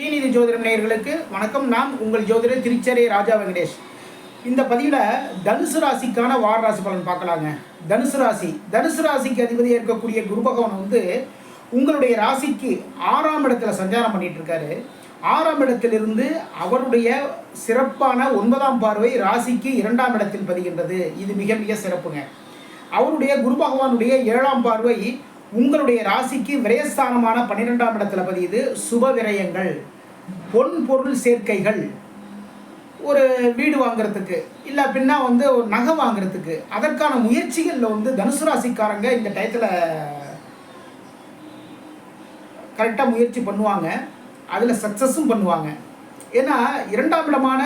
ஸ்ரீநிதி ஜோதிடம் நேயர்களுக்கு வணக்கம். நான் உங்கள் ஜோதிடர் திருச்சேரை ராஜா வெங்கடேஷ். இந்த பதிவில் தனுசு ராசிக்கான வார ராசி பலன் பார்க்கலாங்க. தனுசு ராசிக்கு அதிபதியாக இருக்கக்கூடிய குரு பகவான் உங்களுடைய ராசிக்கு 6ஆம் இடத்துல சஞ்சாரம் பண்ணிட்டு இருக்காரு. 6ஆம் இடத்திலிருந்து அவருடைய சிறப்பான 9ஆம் பார்வை ராசிக்கு 2ஆம் இடத்தில் பதிகின்றது. இது மிக மிக சிறப்புங்க. அவருடைய குரு பகவானுடைய 7ஆம் பார்வை உங்களுடைய ராசிக்கு விரயஸ்தானமான 12ஆம் இடத்துல பதியுது. சுப விரயங்கள், பொன் பொருள் சேர்க்கைகள், ஒரு வீடு வாங்குறதுக்கு இல்லை அப்படின்னா ஒரு நகை வாங்குறதுக்கு அதற்கான முயற்சிகளில் தனுசு ராசிக்காரங்க இந்த டயத்தில் கரெக்டாக முயற்சி பண்ணுவாங்க. அதில் சக்ஸஸும் பண்ணுவாங்க. ஏன்னா 2ஆம் இடமான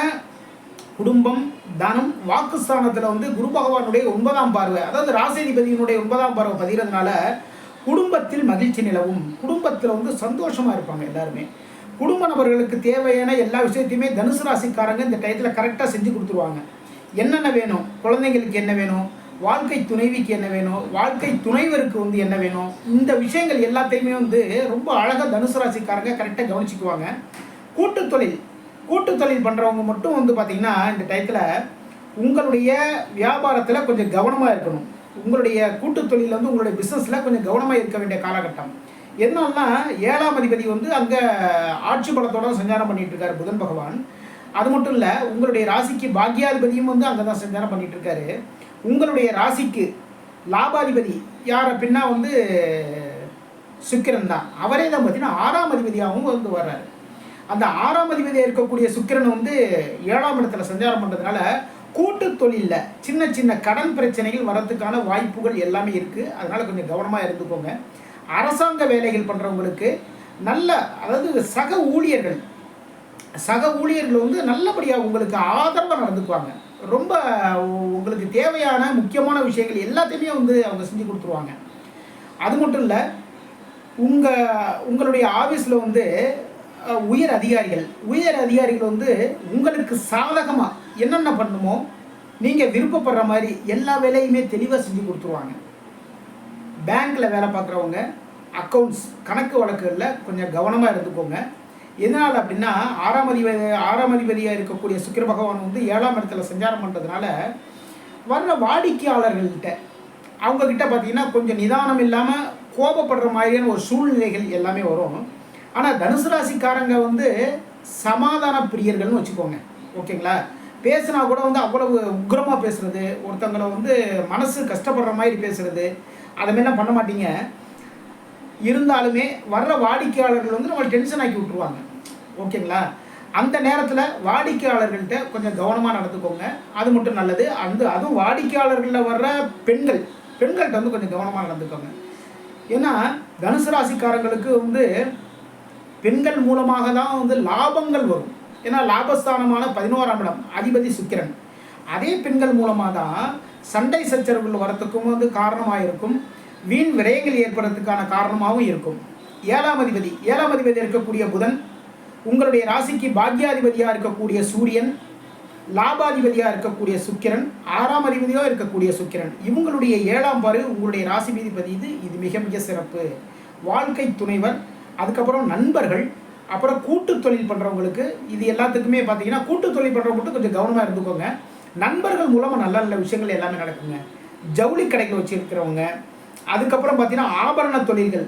குடும்பம், தனம், வாக்குஸ்தானத்தில் குரு பகவானுடைய 9ஆம் பார்வை, அதாவது ராசிதிபதியினுடைய 9ஆம் பார்வை பதிகிறதுனால குடும்பத்தில் மகிழ்ச்சி நிலவும். குடும்பத்தில் சந்தோஷமாக இருப்பாங்க எல்லாருமே. குடும்ப நபர்களுக்கு தேவையான எல்லா விஷயத்தையுமே தனுசு ராசிக்காரங்க இந்த டயத்தில் கரெக்டாக செஞ்சு கொடுத்துருவாங்க. என்னென்ன வேணும், குழந்தைங்களுக்கு என்ன வேணும், வாழ்க்கை துணைவிக்கு என்ன வேணும், வாழ்க்கை துணைவருக்கு என்ன வேணும், இந்த விஷயங்கள் எல்லாத்தையுமே ரொம்ப அழகாக தனுசு ராசிக்காரங்க கரெக்டாக கவனிச்சுக்குவாங்க. கூட்டு தொழில் பண்ணுறவங்க மட்டும் பார்த்திங்கன்னா இந்த டயத்தில் உங்களுடைய வியாபாரத்தில் கொஞ்சம் கவனமாக இருக்கணும். உங்களுடைய கூட்டு தொழிலில் உங்களுடைய பிஸ்னஸில் கொஞ்சம் கவனமாக இருக்க வேண்டிய காலகட்டம். என்னன்னா 7ஆம் அதிபதி அங்கே ஆட்சி பலத்தோட சஞ்சாரம் பண்ணிட்டு இருக்காரு புதன் பகவான். அது மட்டும் இல்லை, உங்களுடைய ராசிக்கு பாக்யாதிபதியும் அங்கே தான் சஞ்சாரம் பண்ணிட்டு இருக்காரு. உங்களுடைய ராசிக்கு லாபாதிபதி யார் அப்படின்னா சுக்கிரன் தான். அவரே தான் பார்த்தீங்கன்னா 6ஆம் அதிபதியாகவும் வர்றாரு. அந்த 6ஆம் அதிபதியாக இருக்கக்கூடிய சுக்கிரன் 7ஆம் இடத்துல சஞ்சாரம் பண்ணுறதுனால கூட்டு தொழிலில் சின்ன சின்ன கடன் பிரச்சனைகள் வரத்துக்கான வாய்ப்புகள் எல்லாமே இருக்குது. அதனால் கொஞ்சம் கவனமாக இருந்துக்கோங்க. அரசாங்க வேலைகள் பண்ணுறவங்களுக்கு அதாவது சக ஊழியர்கள் நல்லபடியாக உங்களுக்கு ஆதரவாக நடந்துக்குவாங்க. ரொம்ப உங்களுக்கு தேவையான முக்கியமான விஷயங்கள் எல்லாத்தையுமே அவங்க செஞ்சு கொடுத்துருவாங்க. அது மட்டும் இல்லை, உங்களுடைய ஆஃபீஸில் உயர் அதிகாரிகள் உங்களுக்கு சாதகமாக என்னென்ன பண்ணுமோ நீங்கள் விருப்பப்படுற மாதிரி எல்லா வேலையுமே தெளிவாக செஞ்சு கொடுத்துருவாங்க. பேங்க்கில் வேலை பார்க்குறவங்க அக்கௌண்ட்ஸ் கணக்கு வழக்குகளில் கொஞ்சம் கவனமாக இருந்துக்கோங்க. எதனால் அப்படின்னா 6ஆம் அதிபதியாக இருக்கக்கூடிய சுக்கிர பகவான் 7ஆம் இடத்துல சஞ்சாரம் பண்ணுறதுனால வர்ற வாடிக்கையாளர்கள்கிட்ட அவங்கக்கிட்ட பார்த்தீங்கன்னா கொஞ்சம் நிதானம் இல்லாமல் கோபப்படுற மாதிரியான ஒரு சூழ்நிலைகள் எல்லாமே வரும். ஆனால் தனுசு ராசிக்காரங்க சமாதான பிரியர்கள்னு வச்சுக்கோங்க. ஓகேங்களா? பேசுனா கூட அவ்வளவு உக்ரமாக பேசுகிறது, ஒருத்தவங்களை மனசு கஷ்டப்படுற மாதிரி பேசுகிறது, அதை மாதிரிலாம் பண்ண மாட்டீங்க. இருந்தாலுமே வர்ற வாடிக்கையாளர்கள் நம்மளை டென்ஷன் ஆக்கி விட்ருவாங்க. ஓகேங்களா? அந்த நேரத்தில் வாடிக்கையாளர்கள்ட்ட கொஞ்சம் கவனமாக நடந்துக்கோங்க. அது மட்டும் நல்லது. அதுவும் வாடிக்கையாளர்களில் வர்ற பெண்கள்கிட்ட கொஞ்சம் கவனமாக நடந்துக்கோங்க. ஏன்னா தனுசு ராசிக்காரங்களுக்கு பெண்கள் மூலமாக தான் லாபங்கள் வரும். ஏன்னா லாபஸ்தானமான 11ஆம் இடம் அதிபதி சுக்கிரன். அதே பெண்கள் மூலமாக தான் சண்டை சச்சரவுகள் வரத்துக்கும் காரணமாக இருக்கும். வீண் விரயங்கள் ஏற்படுறதுக்கான காரணமாகவும் இருக்கும். 7ஆம் அதிபதி இருக்கக்கூடிய புதன், உங்களுடைய ராசிக்கு பாக்யாதிபதியாக இருக்கக்கூடிய சூரியன், லாபாதிபதியாக இருக்கக்கூடிய சுக்கிரன், 6ஆம் அதிபதியாக இருக்கக்கூடிய சுக்கிரன், இவங்களுடைய 7ஆம் பார்வை உங்களுடைய ராசிபதி பதியுது. இது மிக மிக சிறப்பு. வாழ்க்கை துணைவர், அதுக்கப்புறம் நண்பர்கள், அப்புறம் கூட்டு தொழில் பண்ணுறவங்களுக்கு இது எல்லாத்துக்குமே பார்த்தீங்கன்னா கூட்டு தொழில் பண்ணுறவங்க மட்டும் கொஞ்சம் கவனமாக இருந்துக்கோங்க. நண்பர்கள் மூலமாக நல்ல நல்ல விஷயங்கள் எல்லாமே நடக்குங்க. ஜவுளி கடைகள் வச்சுருக்கிறவங்க, அதுக்கப்புறம் பார்த்தீங்கன்னா ஆபரண தொழில்கள்,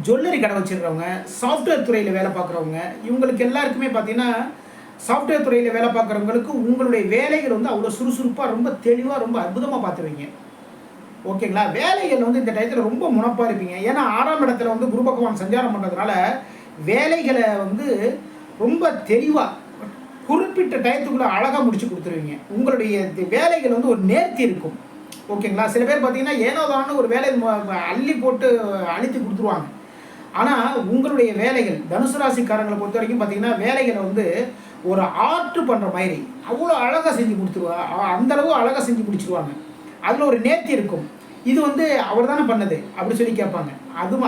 ஜுவல்லரி கடை வச்சுருக்கிறவங்க, சாஃப்ட்வேர் துறையில் வேலை பார்க்குறவங்க, இவங்களுக்கு எல்லாருக்குமே பார்த்தீங்கன்னா சாஃப்ட்வேர் துறையில் வேலை பார்க்குறவங்களுக்கு உங்களுடைய வேலைகள் அவ்வளோ சுறுசுறுப்பாக ரொம்ப தெளிவாக ரொம்ப அற்புதமாக பார்த்துருவீங்க. ஓகேங்களா? வேலைகள் இந்த டயத்தில் ரொம்ப முனப்பாக இருப்பீங்க. ஏன்னா 6ஆம் இடத்துல குரு பகவான் சஞ்சாரம் பண்ணுறதுனால வேலைகளை ரொம்ப தெளிவாக குறிப்பிட்ட டயத்துக்குள்ளே அழகாக முடிச்சு கொடுத்துருவீங்க. உங்களுடைய வேலைகள் ஒரு நேர்த்தி இருக்கும். ஓகேங்களா? சில பேர் பார்த்தீங்கன்னா ஏனோதான ஒரு வேலை அள்ளி போட்டு அழுத்தி கொடுத்துருவாங்க. ஆனால் உங்களுடைய வேலைகள் தனுசு ராசிக்காரங்களை பொறுத்த வரைக்கும் பார்த்தீங்கன்னா வேலைகளை ஒரு ஆர்ட் பண்ணுற மாதிரி அவ்வளோ அழகாக செஞ்சு கொடுத்துருவாங்க. அந்தளவு அழகாக செஞ்சு முடிச்சிருவாங்க. அதில் ஒரு நேர்த்தி இருக்கும். இது அவர் தானே பண்ணது அப்படி சொல்லி கேட்பாங்க.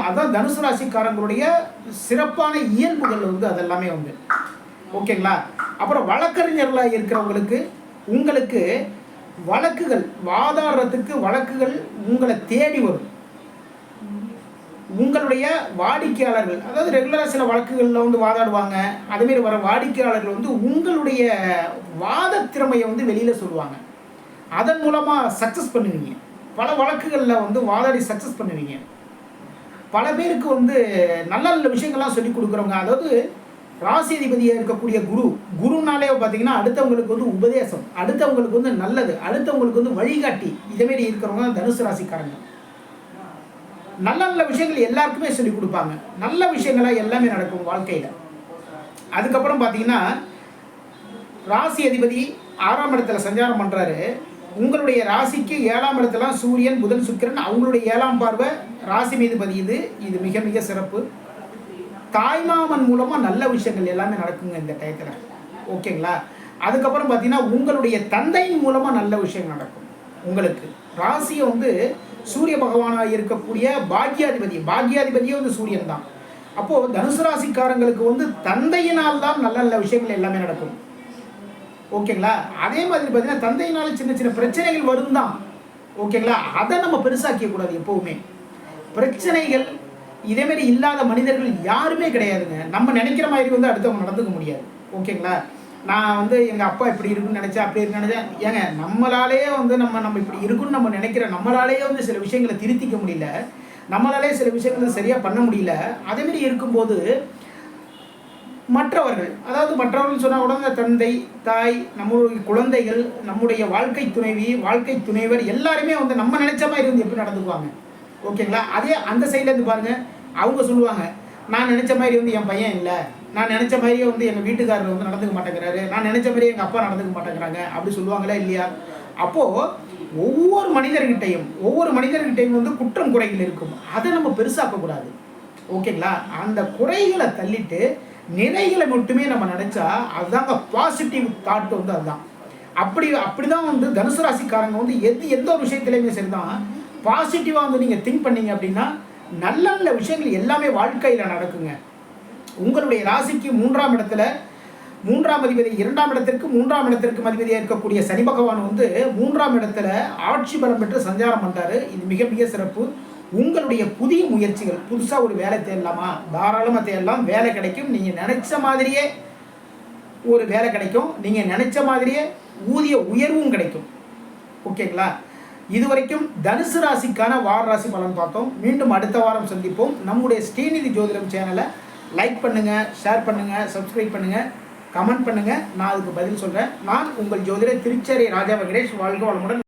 அதான் தனுசு ராசிக்காரங்களுடைய சிறப்பான இயல்புகள் அதெல்லாமே ஓகேங்களா? அப்புறம் வழக்கறிஞர்களாக இருக்கிறவங்களுக்கு உங்களுக்கு வழக்குகள் வாதாடுறதுக்கு வழக்குகள் உங்களை தேடி வரும். உங்களுடைய வாடிக்கையாளர்கள், அதாவது ரெகுலராக சில வழக்குகளில் வந்து வாதாடுவாங்க, அதேமாரி வர வாடிக்கையாளர்கள் வந்து உங்களுடைய வாத திறமையை வந்து வெளியில் சொல்லுவாங்க. அதன் மூலமாக சக்ஸஸ் பண்ணுவீங்க. பல வழக்குகளில் வந்து வாதாடி சக்ஸஸ் பண்ணுவீங்க. பல பேருக்கு வந்து நல்ல நல்ல விஷயங்கள்லாம் சொல்லிக் கொடுக்குறவங்க. அதாவது ராசி அதிபதியாக இருக்கக்கூடிய குருனாலே பார்த்தீங்கன்னா அடுத்தவங்களுக்கு வந்து உபதேசம், அடுத்தவங்களுக்கு வந்து நல்லது, அடுத்தவங்களுக்கு வந்து வழிகாட்டி, இதேமாரி இருக்கிறவங்க தனுசு ராசிக்காரங்க. நல்ல நல்ல விஷயங்கள் எல்லாருக்குமே சொல்லிக் கொடுப்பாங்க. நல்ல விஷயங்களாக எல்லாமே நடக்கும் வாழ்க்கையில். அதுக்கப்புறம் பார்த்தீங்கன்னா ராசி அதிபதி 6ஆம் இடத்துல சஞ்சாரம் பண்ணுறாரு. உங்களுடைய ராசிக்கு 7ஆம் இடத்துல சூரியன், புதன், சுக்கிரன் அவங்களுடைய 7ஆம் பார்வை ராசி மீது பதியுது. இது மிக மிக சிறப்பு. தாய்மாமன் மூலமாக நல்ல விஷயங்கள் எல்லாமே நடக்குங்க இந்த டயத்தில். ஓகேங்களா? அதுக்கப்புறம் பார்த்தீங்கன்னா உங்களுடைய தந்தையின் மூலமாக நல்ல விஷயங்கள் நடக்கும். உங்களுக்கு ராசியை வந்து சூரிய பகவானாக இருக்கக்கூடிய பாக்யாதிபதியே வந்து சூரியன் தான். அப்போது தனுசு ராசிக்காரங்களுக்கு வந்து தந்தையினால் தான் நல்ல நல்ல விஷயங்கள் எல்லாமே நடக்கும். ஓகேங்களா? அதே மாதிரி பார்த்தீங்கன்னா தந்தையினால் சின்ன சின்ன பிரச்சனைகள் வரும் தான். ஓகேங்களா? அதை நம்ம பெருசாக்கக்கூடாது. எப்போவுமே பிரச்சனைகள் இதேமாரி இல்லாத மனிதர்கள் யாருமே கிடையாதுங்க. நம்ம நினைக்கிற மாதிரி வந்து அடுத்தவங்க நடந்துக்க முடியாது. ஓகேங்களா? நான் வந்து எங்கள் அப்பா இப்படி இருக்குன்னு நினச்சேன், அப்படி இருக்குன்னு நினச்சேன். ஏங்க நம்மளாலேயே வந்து நம்ம இப்படி இருக்குன்னு நம்ம நினைக்கிற நம்மளாலேயே வந்து சில விஷயங்களை திருத்திக்க முடியல, நம்மளாலே சில விஷயங்களை சரியாக பண்ண முடியல. அதேமாரி இருக்கும்போது மற்றவர்கள் சொன்னால் உடனே தந்தை, தாய், நம்மளுடைய குழந்தைகள், நம்முடைய வாழ்க்கை துணைவி, வாழ்க்கை துணைவர் எல்லாருமே வந்து நம்ம நினச்ச மாதிரி வந்து எப்படி நடந்துக்குவாங்க. ஓகேங்களா? அதே அந்த சைட்லேருந்து பாருங்கள், அவங்க சொல்லுவாங்க, நான் நினச்ச மாதிரி வந்து என் பையன் இல்லை, நான் நினச்ச மாதிரியே வந்து எங்கள் வீட்டுக்காரர் வந்து நடந்துக்க மாட்டேங்கிறாரு, நான் நினச்ச மாதிரியே எங்கள் அப்பா நடந்துக்க மாட்டேங்கிறாங்க, அப்படி சொல்லுவாங்களா இல்லையா? அப்போது ஒவ்வொரு மனிதர்கிட்டையும் வந்து குற்றம் குறைகள் இருக்கும். அதை நம்ம பெருசாக்கக்கூடாது. ஓகேங்களா? அந்த குறைகளை தள்ளிட்டு நிறைகளை மட்டுமே நம்ம நினச்சா அதுதாங்க பாசிட்டிவ் தாட் வந்து அதுதான். அப்படி தான் வந்து தனுசு ராசிக்காரங்க வந்து எந்த ஒரு விஷயத்துலையுமே சரி தான் பாசிட்டிவாக வந்து நீங்கள் திங்க் பண்ணீங்க அப்படின்னா நல்ல நல்ல விஷயங்கள் எல்லாமே வாழ்க்கையில் நடக்குங்க. உங்களுடைய ராசிக்கு 3ஆம் இடத்துல 3ஆம் அதிபதி 2ஆம் இடத்திற்கு 3ஆம் இடத்திற்கு அதிபதியாக இருக்கக்கூடிய சனி பகவான் வந்து 3ஆம் இடத்துல ஆட்சி பலம் பெற்று சஞ்சாரம் பண்ணுறாரு. இது மிக மிக சிறப்பு. உங்களுடைய புதிய முயற்சிகள், புதுசாக ஒரு வேலை தேடலாமா, தாராளமாக தேடலாம். வேலை கிடைக்கும். நீங்கள் நினச்ச மாதிரியே ஒரு வேலை கிடைக்கும். நீங்கள் நினச்ச மாதிரியே ஊதிய உயர்வும் கிடைக்கும். ஓகேங்களா? இதுவரைக்கும் தனுசு ராசிக்கான வார ராசி பலன் பார்த்தோம். மீண்டும் அடுத்த வாரம் சந்திப்போம். நம்முடைய ஸ்ரீநிதி ஜோதிடம் சேனலை லைக் பண்ணுங்கள், ஷேர் பண்ணுங்கள், சப்ஸ்கிரைப் பண்ணுங்கள், கமெண்ட் பண்ணுங்கள். நான் அதுக்கு பதில் சொல்கிறேன். நான் உங்கள் ஜோதிடர் திருச்சேரி ராஜா வெங்கடேஷ். வாழ்க வளமுடன்.